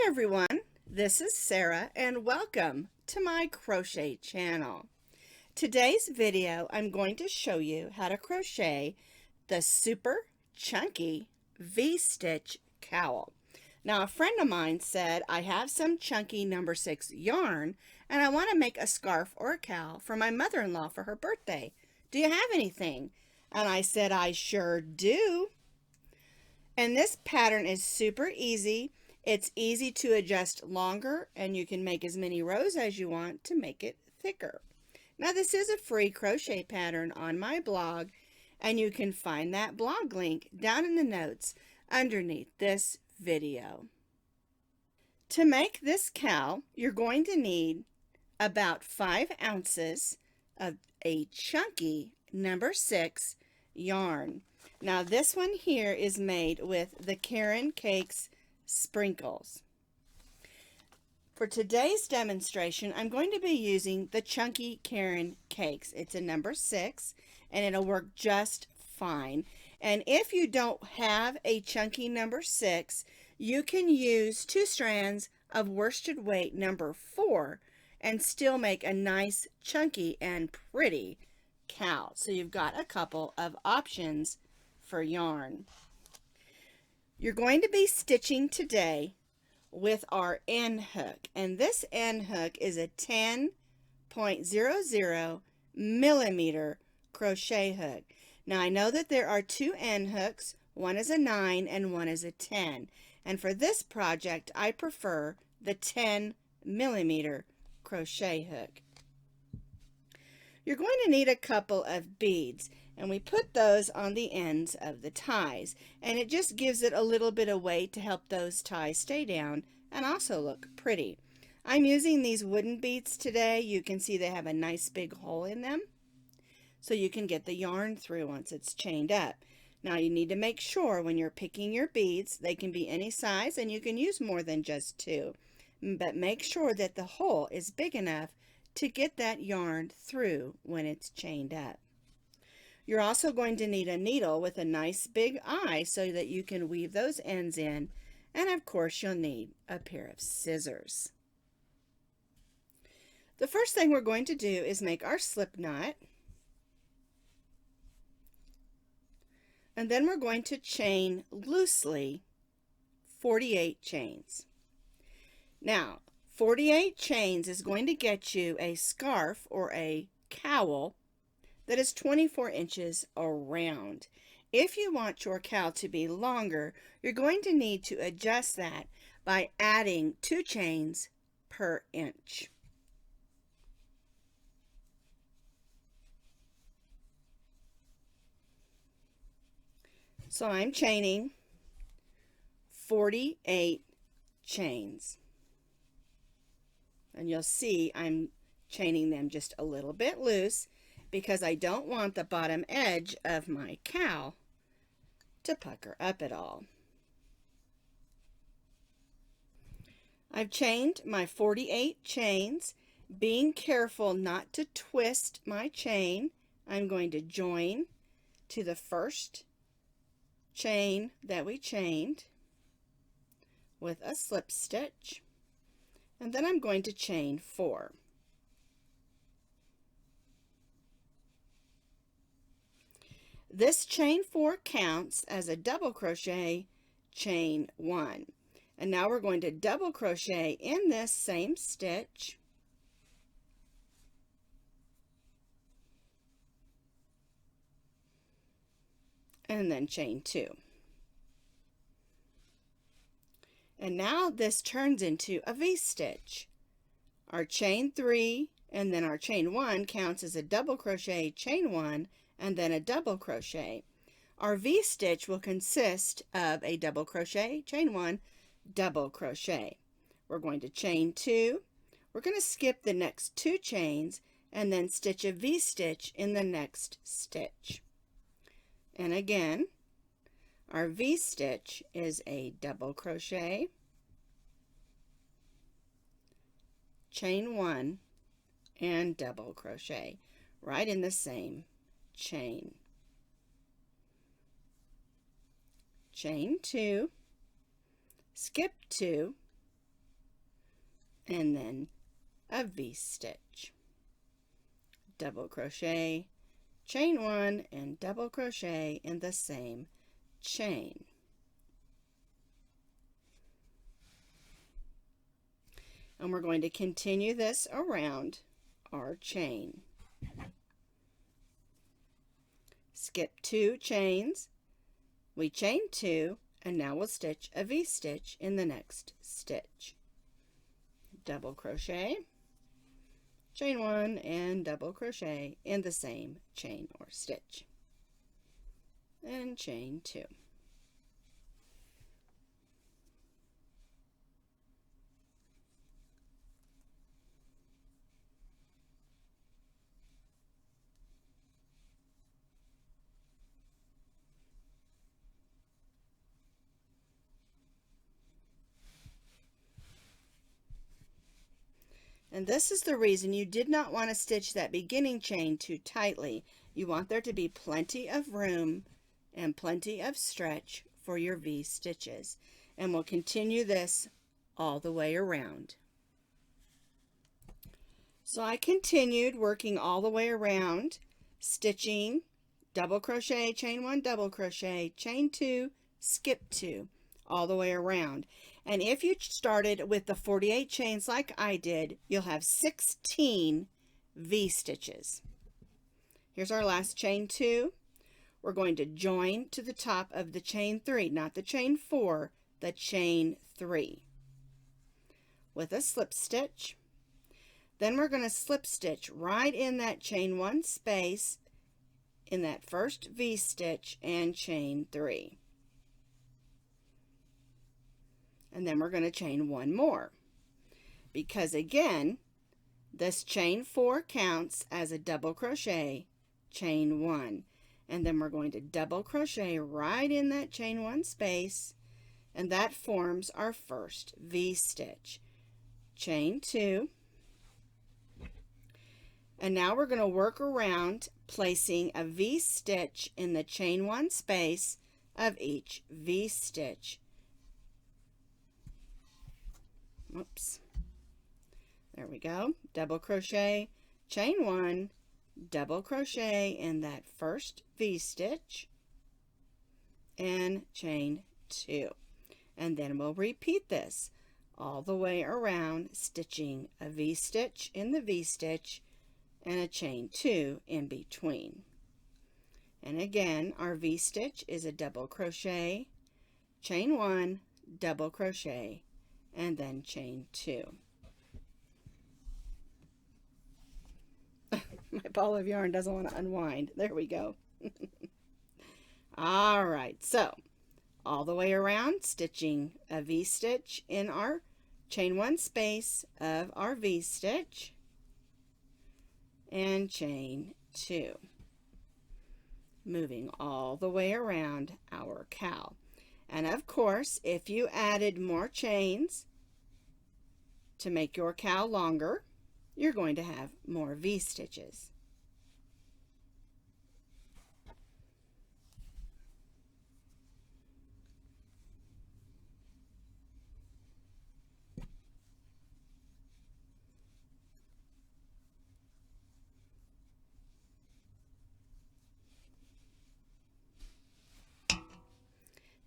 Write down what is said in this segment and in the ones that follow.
everyone, this is Sarah and welcome to my crochet channel. Today's video I'm going to show you how to crochet the super chunky V-stitch cowl. Now a friend of mine said I have some chunky number 6 yarn and I want to make a scarf or a cowl for my mother-in-law for her birthday. Do you have anything? And I said I sure do. And this pattern is super easy. It's easy to adjust longer, and you can make as many rows as you want to make it thicker. Now this is a free crochet pattern on my blog, and you can find that blog link down in the notes underneath this video. To make this cowl, you're going to need about 5 ounces of a chunky number 6 yarn. Now this one here is made with the Caron Cakes sprinkles. For today's demonstration, I'm going to be using the chunky Caron Cakes. It's a number 6 and it'll work just fine. And if you don't have a chunky number 6, you can use 2 strands of worsted weight number 4 and still make a nice chunky and pretty cowl. So you've got a couple of options for yarn. You're going to be stitching today with our end hook, and this end hook is a 10.00 millimeter crochet hook. Now I know that there are 2 end hooks, one is a 9 and one is a 10, and for this project I prefer the 10 millimeter crochet hook. You're going to need a couple of beads, and we put those on the ends of the ties, and it just gives it a little bit of weight to help those ties stay down and also look pretty. I'm using these wooden beads today. You can see they have a nice big hole in them, so you can get the yarn through once it's chained up. Now you need to make sure when you're picking your beads, they can be any size and you can use more than just 2, but make sure that the hole is big enough to get that yarn through when it's chained up. You're also going to need a needle with a nice big eye so that you can weave those ends in, and of course you'll need a pair of scissors. The first thing we're going to do is make our slip knot, and then we're going to chain loosely 48 chains. Now 48 chains is going to get you a scarf or a cowl that is 24 inches around. If you want your cowl to be longer, you're going to need to adjust that by adding 2 chains per inch. So I'm chaining 48 chains. And you'll see I'm chaining them just a little bit loose because I don't want the bottom edge of my cowl to pucker up at all. I've chained my 48 chains, being careful not to twist my chain. I'm going to join to the first chain that we chained with a slip stitch, and then I'm going to chain 4. This chain 4 counts as a double crochet chain 1. And now we're going to double crochet in this same stitch. And then chain 2. And now this turns into a V-stitch. Our chain 3 and then our chain 1 counts as a double crochet chain 1 and then a double crochet. Our V-stitch will consist of a double crochet, chain 1, double crochet. We're going to chain 2. We're going to skip the next 2 chains and then stitch a V-stitch in the next stitch. And again, our V-stitch is a double crochet, chain 1, and double crochet right in the same chain. Chain 2, skip 2, and then a V-stitch. Double crochet, chain 1, and double crochet in the same chain. And we're going to continue this around our chain. Skip 2 chains, we chain 2, and now we'll stitch a V-stitch in the next stitch. Double crochet, chain 1, and double crochet in the same chain or stitch, and chain 2. And this is the reason you did not want to stitch that beginning chain too tightly. You want there to be plenty of room and plenty of stretch for your V stitches. And we'll continue this all the way around. So I continued working all the way around, stitching double crochet, chain 1, double crochet, chain 2, skip 2, all the way around. And if you started with the 48 chains like I did, you'll have 16 V-stitches. Here's our last chain 2. We're going to join to the top of the chain 3, not the chain 4, the chain 3, with a slip stitch. Then we're going to slip stitch right in that chain 1 space in that first V-stitch and chain 3. And then we're going to chain 1 more, because again this chain 4 counts as a double crochet, chain 1, and then we're going to double crochet right in that chain 1 space, and that forms our first V-stitch. Chain 2, and now we're going to work around placing a V-stitch in the chain 1 space of each V-stitch. Oops, there we go. Double crochet, chain 1, double crochet in that first V-stitch, and chain 2. And then we'll repeat this all the way around, stitching a V-stitch in the V-stitch and a chain 2 in between. And again, our V-stitch is a double crochet, chain 1, double crochet, and then chain 2. My ball of yarn doesn't want to unwind. There we go. All right, so all the way around, stitching a V-stitch in our chain 1 space of our V-stitch and chain 2. Moving all the way around our cowl. And of course, if you added more chains to make your cowl longer, you're going to have more V-stitches.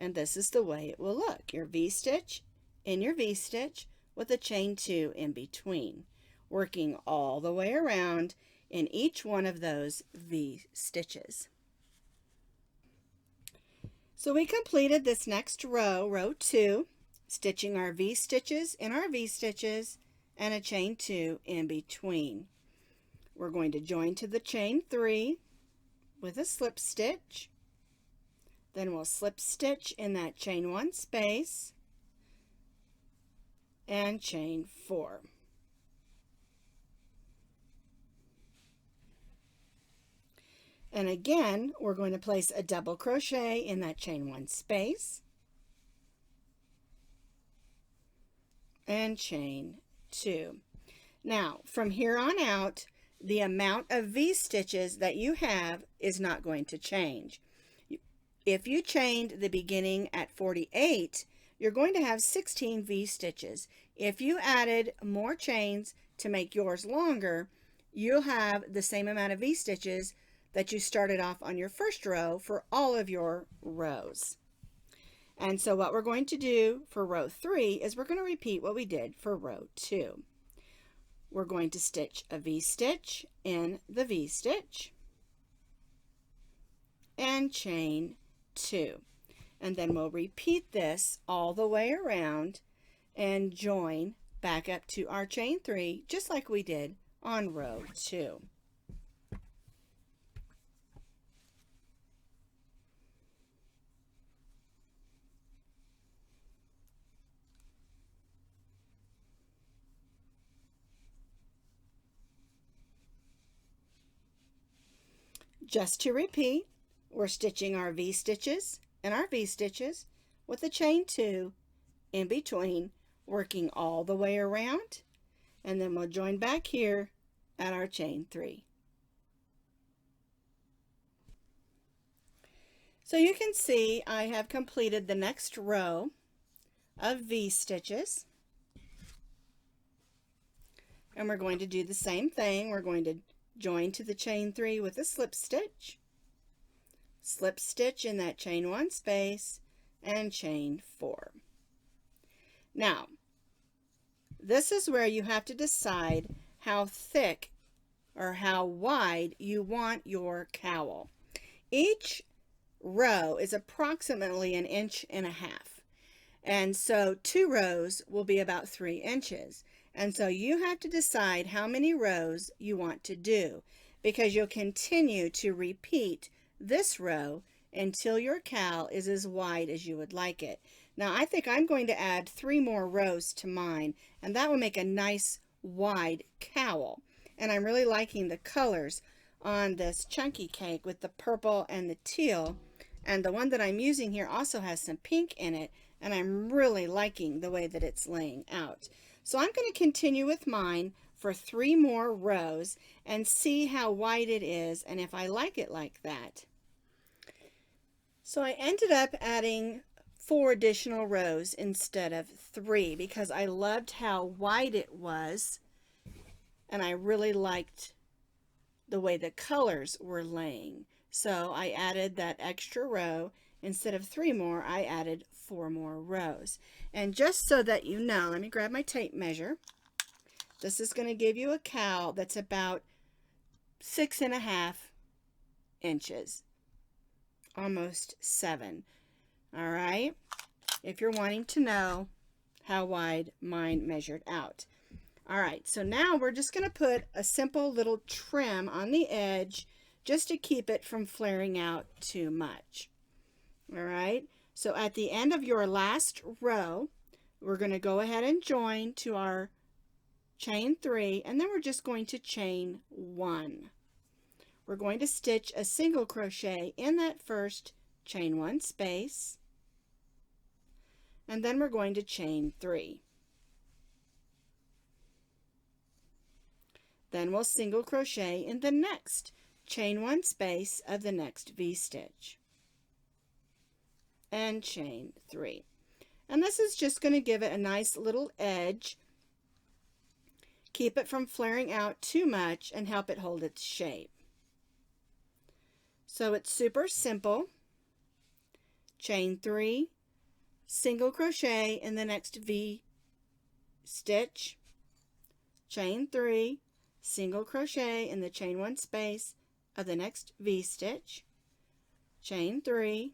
And this is the way it will look. Your V-stitch in your V-stitch with a chain 2 in between, working all the way around in each one of those V-stitches. So we completed this next row, row 2, stitching our V-stitches in our V-stitches and a chain 2 in between. We're going to join to the chain 3 with a slip stitch. Then we'll slip stitch in that chain 1 space and chain 4. And again, we're going to place a double crochet in that chain 1 space and chain 2. Now, from here on out, the amount of V-stitches that you have is not going to change. If you chained the beginning at 48, you're going to have 16 V-stitches. If you added more chains to make yours longer, you'll have the same amount of V-stitches that you started off on your first row for all of your rows. And so what we're going to do for row 3 is we're going to repeat what we did for row 2. We're going to stitch a V-stitch in the V-stitch and chain 2. And then we'll repeat this all the way around and join back up to our chain 3 just like we did on row 2. Just to repeat, we're stitching our V-stitches and our V-stitches with a chain 2 in between, working all the way around, and then we'll join back here at our chain 3. So you can see I have completed the next row of V-stitches, and we're going to do the same thing. We're going to join to the chain 3 with a slip stitch in that chain 1 space, and chain 4. Now, this is where you have to decide how thick or how wide you want your cowl. Each row is approximately 1.5 inches, and so 2 rows will be about 3 inches. And so you have to decide how many rows you want to do, because you'll continue to repeat this row until your cowl is as wide as you would like it. Now I think I'm going to add 3 more rows to mine, and that will make a nice wide cowl. And I'm really liking the colors on this chunky cake with the purple and the teal, and the one that I'm using here also has some pink in it, and I'm really liking the way that it's laying out. So I'm going to continue with mine for 3 more rows and see how wide it is and if I like it like that. So I ended up adding 4 additional rows instead of 3 because I loved how wide it was, and I really liked the way the colors were laying. So I added that extra row. Instead of 3 more, I added 4 more rows. And just so that you know, let me grab my tape measure. This is going to give you a cowl that's about 6.5 inches, almost 7. All right, if you're wanting to know how wide mine measured out. All right, so now we're just going to put a simple little trim on the edge just to keep it from flaring out too much. All right, so at the end of your last row, we're going to go ahead and join to our chain 3, and then we're just going to chain 1. We're going to stitch a single crochet in that first chain 1 space, and then we're going to chain 3. Then we'll single crochet in the next chain 1 space of the next V-stitch and chain 3. And this is just going to give it a nice little edge, keep it from flaring out too much, and help it hold its shape. So it's super simple. Chain 3, single crochet in the next V-stitch, chain 3, single crochet in the chain 1 space of the next V-stitch, chain 3,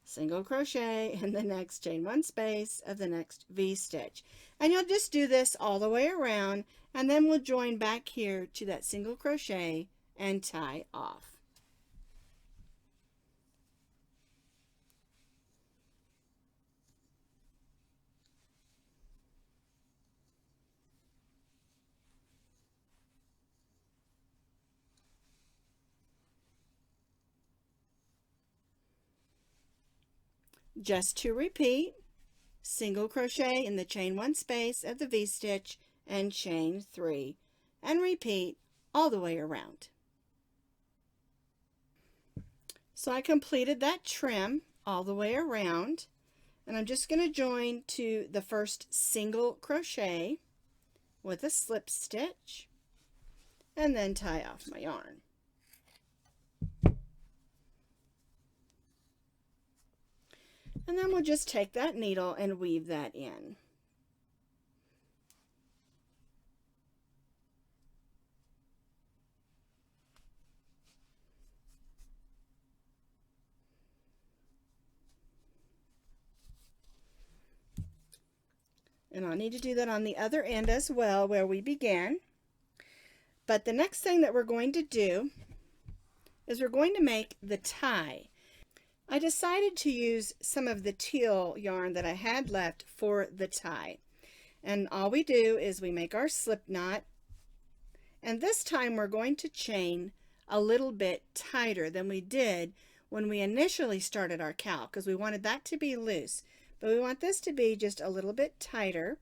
single crochet in the next chain 1 space of the next V-stitch. And you'll just do this all the way around, and then we'll join back here to that single crochet and tie off. Just to repeat, single crochet in the chain 1 space of the V-stitch and chain 3, and repeat all the way around. So I completed that trim all the way around, And I'm just going to join to the first single crochet with a slip stitch and then tie off my yarn. And then we'll just take that needle and weave that in. And I'll need to do that on the other end as well, where we began. But the next thing that we're going to do is we're going to make the tie. I decided to use some of the teal yarn that I had left for the tie. And all we do is we make our slip knot. And this time we're going to chain a little bit tighter than we did when we initially started our cowl, because we wanted that to be loose. But we want this to be just a little bit tighter,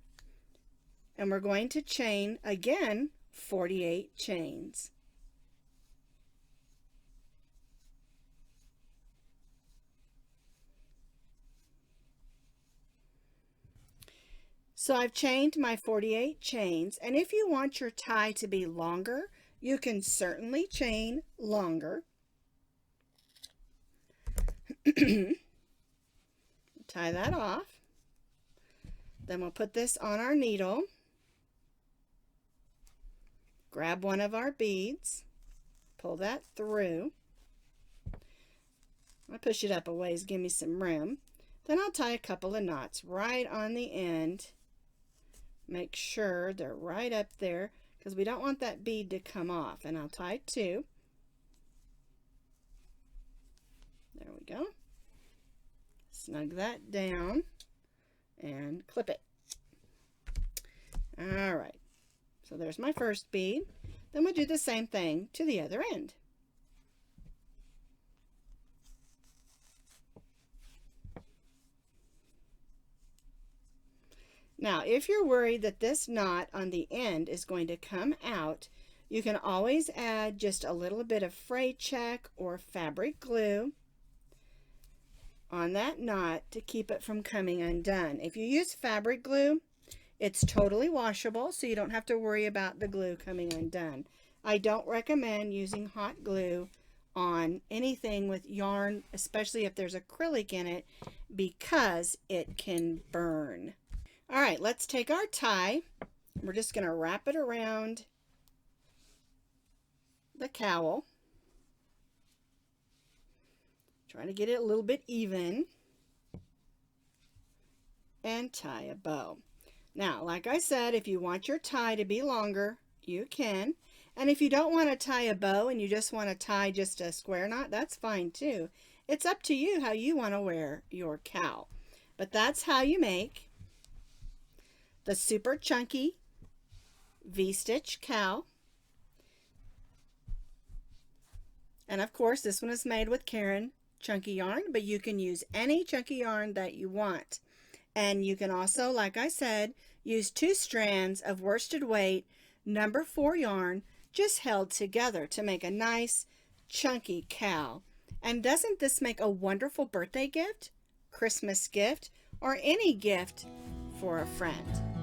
and we're going to chain again 48 chains. So I've chained my 48 chains, and if you want your tie to be longer, you can certainly chain longer. Tie that off. Then we'll put this on our needle. Grab one of our beads. Pull that through. I push it up a ways, give me some room. Then I'll tie a couple of knots right on the end. Make sure they're right up there because we don't want that bead to come off. And I'll tie two. There we go. Snug that down and clip it. All right, so there's my first bead. Then we'll do the same thing to the other end. Now, if you're worried that this knot on the end is going to come out, you can always add just a little bit of fray check or fabric glue on that knot to keep it from coming undone. If you use fabric glue, it's totally washable, so you don't have to worry about the glue coming undone. I don't recommend using hot glue on anything with yarn, especially if there's acrylic in it, because it can burn. All right, let's take our tie. We're just going to wrap it around the cowl. Try to get it a little bit even and tie a bow. Now, like I said, if you want your tie to be longer, you can. And if you don't want to tie a bow and you just want to tie just a square knot, that's fine too. It's up to you how you want to wear your cowl. But that's how you make the super chunky V-stitch cowl. And of course, this one is made with Caron chunky yarn, but you can use any chunky yarn that you want. And you can also, like I said, use 2 strands of worsted weight number 4 yarn just held together to make a nice chunky cowl. And doesn't this make a wonderful birthday gift, Christmas gift, or any gift for a friend?